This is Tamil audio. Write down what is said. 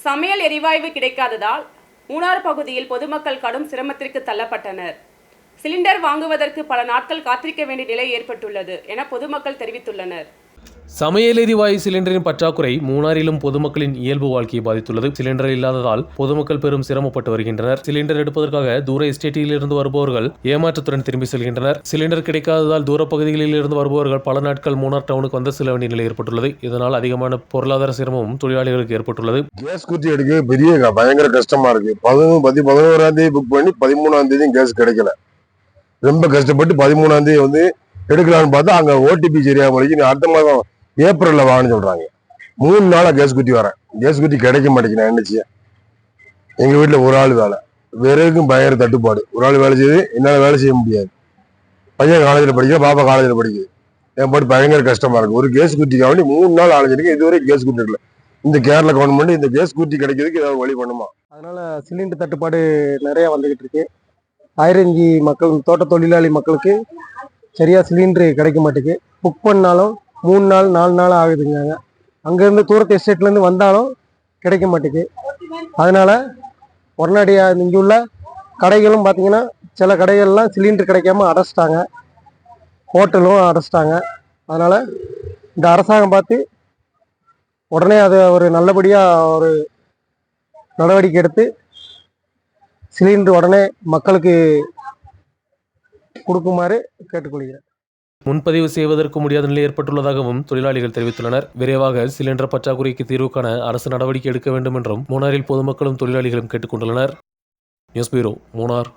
சமையல் எரிவாயு கிடைக்காததால் மூணார் பகுதியில் பொதுமக்கள் கடும் சிரமத்திற்கு தள்ளப்பட்டனர். சிலிண்டர் வாங்குவதற்கு பல நாட்கள் காத்திருக்க வேண்டிய நிலை ஏற்பட்டுள்ளது என பொதுமக்கள் தெரிவித்துள்ளனர். சமையல் எரிவாயு சிலிண்டரின் பற்றாக்குறை மூணாரிலும் பொதுமக்களின் இயல்பு வாழ்க்கையை பாதித்துள்ளது. சிலிண்டர் இல்லாததால் பொதுமக்கள் பெரும் சிரமப்பட்டு வருகின்றனர். சிலிண்டர் எடுப்பதற்காக தூர எஸ்டேட்டில் இருந்து வருபவர்கள் ஏமாற்றத்துடன் திரும்பி செல்கின்றனர். சிலிண்டர் கிடைக்காததால் தூர பகுதிகளில் இருந்து வருபவர்கள் பல நாட்கள் மூணார் டவுனுக்கு வந்து செல்ல வேண்டிய நிலை ஏற்பட்டுள்ளது. இதனால் அதிகமான பொருளாதார சிரமமும் தொழிலாளிகளுக்கு ஏற்பட்டுள்ளது. கேஸ் குட்டி எடுக்க பெரிய பயங்கர கஷ்டமா இருக்கு. 11ஆம் தேதி புக் பண்ணி 13ஆம் தேதி கேஸ் கிடைக்கல. ரொம்ப கஷ்டப்பட்டு 13ஆம் தேதி வந்து எடுக்கலான்னு பார்த்தா அங்க ஓடிபி சரியா முடிஞ்சு அடுத்த மாதம் ஏப்ரல்ல வாங்கன்னு சொல்றாங்க. 3 நாளா கேஸ் குட்டி வரேன். கேஸ் குட்டி கிடைக்க மாட்டேங்குது. என்னச்சு எங்க வீட்டுல ஒரு ஆள் வேலை, விறகுக்கும் பயங்கர தட்டுப்பாடு. ஒரு ஆள் வேலை செய்யுது, என்னால வேலை செய்ய முடியாது. பையன் காலேஜில் படிக்கிற, பாப்பா காலேஜில் படிக்குது. என் பாட்டு பயங்கர கஷ்டமா இருக்கு. ஒரு கேஸ் குட்டிக்கு வேண்டி 3 நாள் ஆலோசனைக்கு இதுவரை கேஸ் குட்டி இல்லை. இந்த கேரளா கவர்மெண்ட் இந்த கேஸ் குட்டி கிடைக்கிறதுக்கு ஏதாவது வழி பண்ணுமா? அதனால சிலிண்டர் தட்டுப்பாடு நிறைய வந்துகிட்டு இருக்கு. ஆயிரஞ்சி மக்கள், தோட்ட தொழிலாளி மக்களுக்கு சரியா சிலிண்டரு கிடைக்க மாட்டேங்குது. புக் பண்ணாலும் 3 நாள் 4 நாள் ஆகுதுங்க. அங்கேருந்து தூரத்து எஸ்டேட்லேருந்து வந்தாலும் கிடைக்க மாட்டேங்குது. அதனால உடனடியாக இங்கே உள்ள கடைகளும் பார்த்தீங்கன்னா சில கடைகள்லாம் சிலிண்டர் கிடைக்காம அடைச்சிட்டாங்க, ஹோட்டலும் அடைச்சிட்டாங்க. அதனால் இந்த அரசாங்கம் பார்த்து உடனே அதை ஒரு நல்லபடியாக ஒரு நடவடிக்கை எடுத்து சிலிண்டர் உடனே மக்களுக்கு கொடுக்குமாறு கேட்டுக்கொள்கிறேன். முன்பதிவு செய்வதற்கு முடியாத நிலை ஏற்பட்டுள்ளதாகவும் தொழிலாளிகள் தெரிவித்துள்ளனர். விரைவாக சிலிண்டர் பற்றாக்குறைக்கு தீர்வு காண அரசு நடவடிக்கை எடுக்க வேண்டும் என்றும் மூணாரில் பொதுமக்களும் தொழிலாளிகளும் கேட்டுக்கொண்டுள்ளனர். News bureau, Munnar.